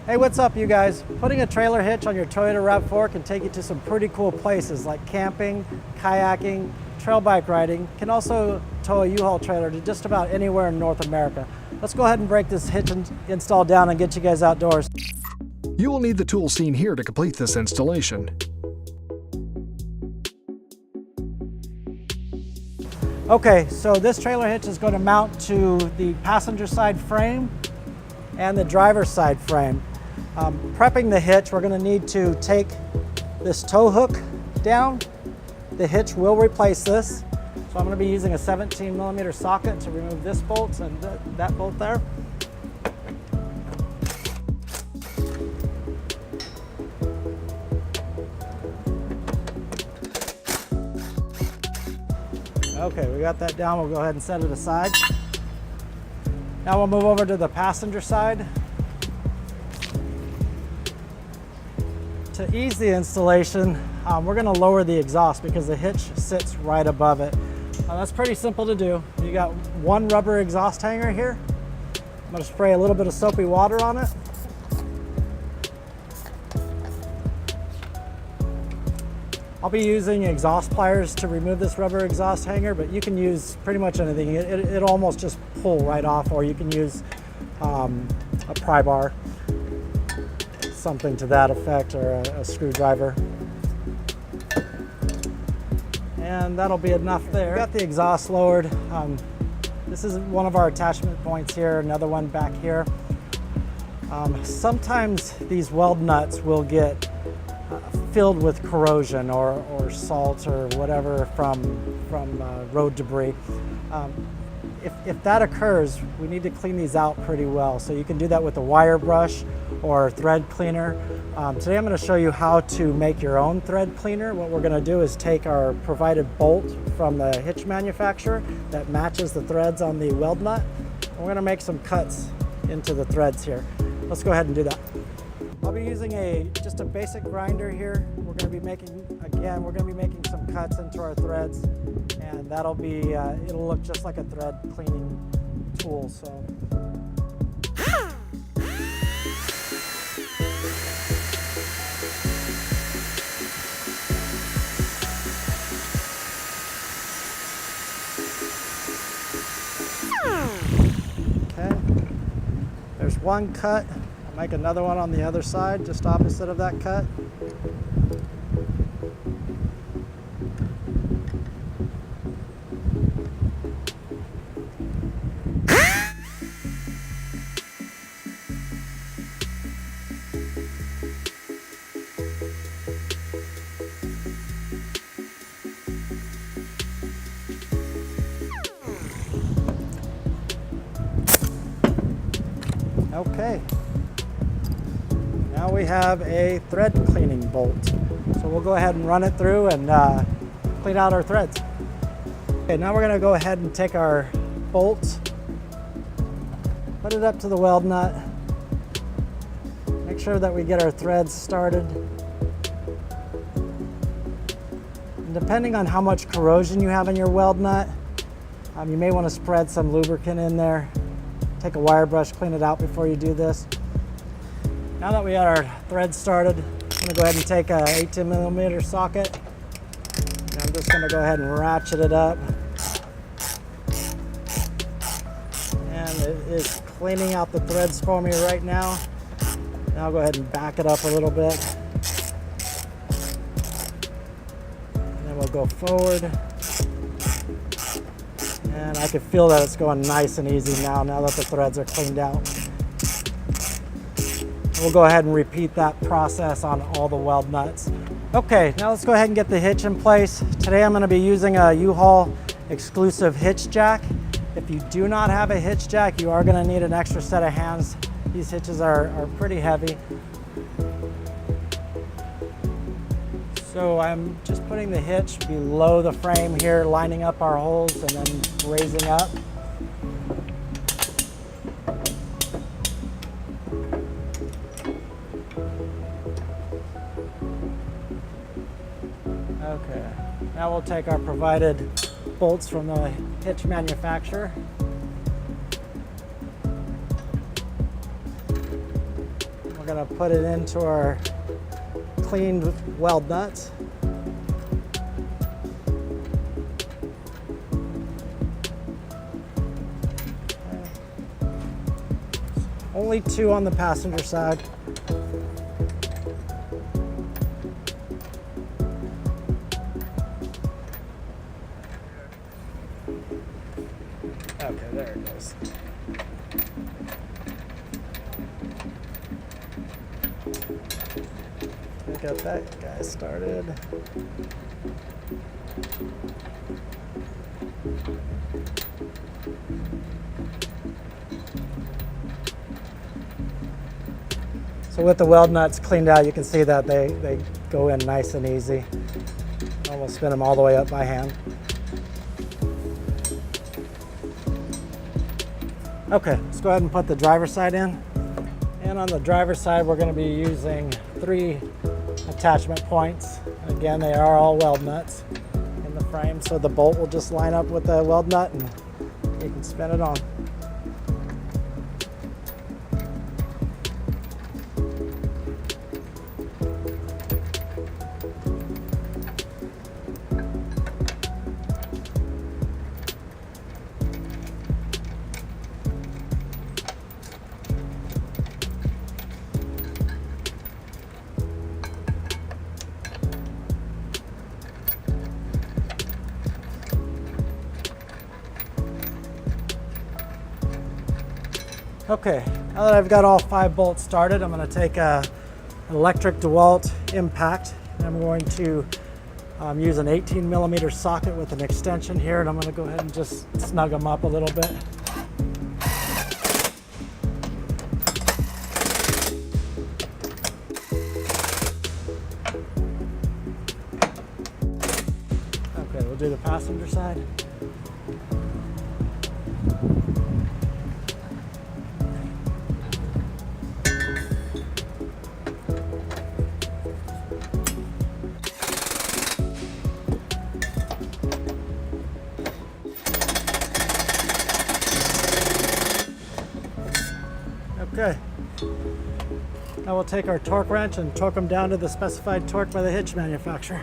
Hey, what's up you guys? Putting a trailer hitch on your Toyota RAV4 can take you to some pretty cool places like camping, kayaking, trail bike riding. Can also tow a U-Haul trailer to just about anywhere in North America. Let's go ahead and break this hitch install down and get you guys outdoors. You will need the tools seen here to complete this installation. Okay, so this trailer hitch is going to mount to the passenger side frame and the driver's side frame. Prepping the hitch, we're going to need to take this tow hook down. The hitch will replace this. So I'm going to be using a 17mm socket to remove this bolt and that bolt there. Okay, we got that down. We'll go ahead and set it aside. Now we'll move over to the passenger side. To ease the installation, we're going to lower the exhaust because the hitch sits right above it. That's pretty simple to do. You got one rubber exhaust hanger here. I'm going to spray a little bit of soapy water on it. I'll be using exhaust pliers to remove this rubber exhaust hanger, but you can use pretty much anything. It'll almost just pull right off, or you can use a pry bar, something to that effect, or a screwdriver. And that'll be enough there. Got the exhaust lowered. This is one of our attachment points here, another one back here. Sometimes these weld nuts will get filled with corrosion or salt or whatever from road debris. If that occurs, we need to clean these out pretty well. So you can do that with a wire brush or thread cleaner. Today I'm going to show you how to make your own thread cleaner. What we're going to do is take our provided bolt from the hitch manufacturer that matches the threads on the weld nut. And we're going to make some cuts into the threads here. Let's go ahead and do that. I'll be using just a basic grinder here. We're going to be making some cuts into our threads, and that'll be it'll look just like a thread cleaning tool. So okay, there's one cut. Make another one on the other side, just opposite of that cut. Okay. Now we have a thread cleaning bolt. So we'll go ahead and run it through and clean out our threads. Okay, now we're going to go ahead and take our bolt, put it up to the weld nut, make sure that we get our threads started. And depending on how much corrosion you have in your weld nut, you may want to spread some lubricant in there. Take a wire brush, clean it out before you do this. Now that we got our threads started, I'm going to go ahead and take a 18mm socket. And I'm just going to go ahead and ratchet it up. And it is cleaning out the threads for me right now. Now I'll go ahead and back it up a little bit. And then we'll go forward. And I can feel that it's going nice and easy now that the threads are cleaned out. We'll go ahead and repeat that process on all the weld nuts. Okay, now let's go ahead and get the hitch in place. Today I'm going to be using a U-Haul exclusive hitch jack. If you do not have a hitch jack, you are going to need an extra set of hands. These hitches are pretty heavy. So I'm just putting the hitch below the frame here, lining up our holes and then raising up. Okay, now we'll take our provided bolts from the hitch manufacturer. We'll We're going to put it into our cleaned weld nuts. Only 2 on the passenger side. Okay, there it goes. I got that guy started. So with the weld nuts cleaned out, you can see that they go in nice and easy. Almost spin them all the way up by hand. Okay, let's go ahead and put the driver's side in. And on the driver's side, we're going to be using 3 attachment points. And again, they are all weld nuts in the frame, so the bolt will just line up with the weld nut and you can spin it on. Okay, now that I've got all 5 bolts started, I'm going to take an electric DeWalt impact, and I'm going to use an 18mm socket with an extension here, and I'm going to go ahead and just snug them up a little bit. Okay, we'll do the passenger side. Okay, now we'll take our torque wrench and torque them down to the specified torque by the Hitch manufacturer.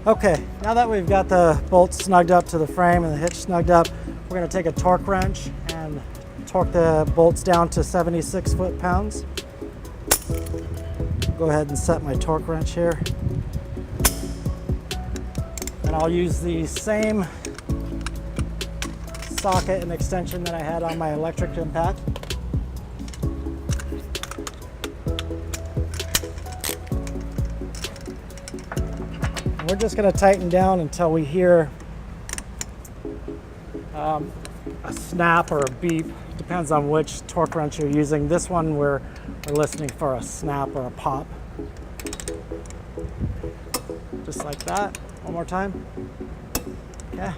Okay, now that we've got the bolts snugged up to the frame and the hitch snugged up, we're going to take a torque wrench and torque the bolts down to 76 foot-pounds. Go ahead and set my torque wrench here. And I'll use the same socket and extension that I had on my electric impact. We're just going to tighten down until we hear a snap or a beep. Depends on which torque wrench you're using. This one we're listening for a snap or a pop. Just like that. One more time. Okay.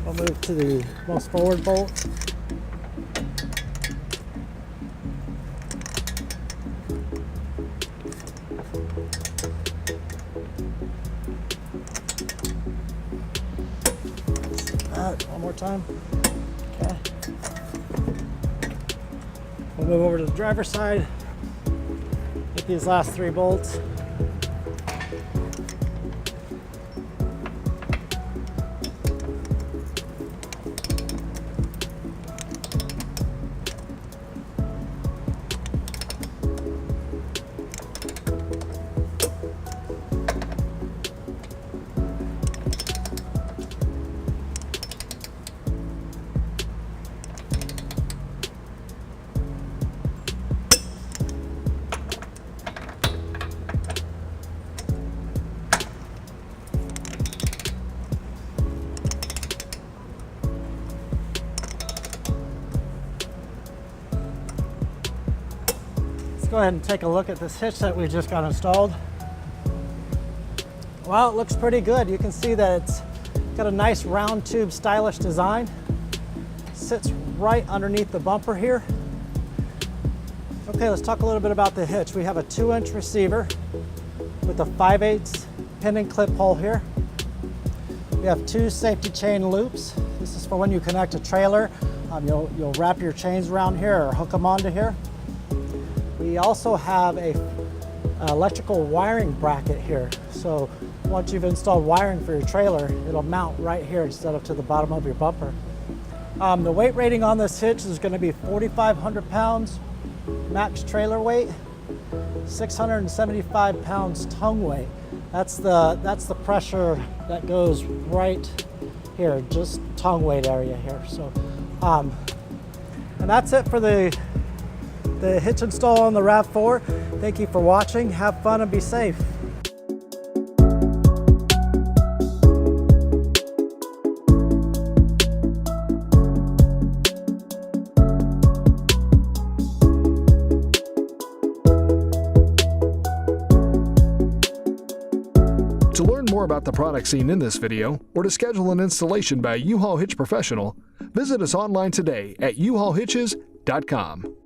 We'll move to the most forward bolt. One more time. Okay. We'll move over to the driver's side. Get these last 3 bolts. Go ahead and take a look at this hitch that we just got installed. Well, it looks pretty good. You can see that it's got a nice round tube stylish design. Sits right underneath the bumper here. Okay, let's talk a little bit about the hitch. We have a 2-inch receiver with a 5/8 pin and clip hole here. We have 2 safety chain loops. This is for when you connect a trailer. You'll wrap your chains around here or hook them onto here. We also have a electrical wiring bracket here. So once you've installed wiring for your trailer, it'll mount right here instead of to the bottom of your bumper. The weight rating on this hitch is going to be 4,500 pounds max trailer weight, 675 pounds tongue weight. That's the pressure that goes right here, just tongue weight area here. So, and that's it for the hitch install on the RAV4. Thank you for watching. Have fun and be safe. To learn more about the products seen in this video, or to schedule an installation by a U-Haul Hitch professional, visit us online today at uhaulhitches.com.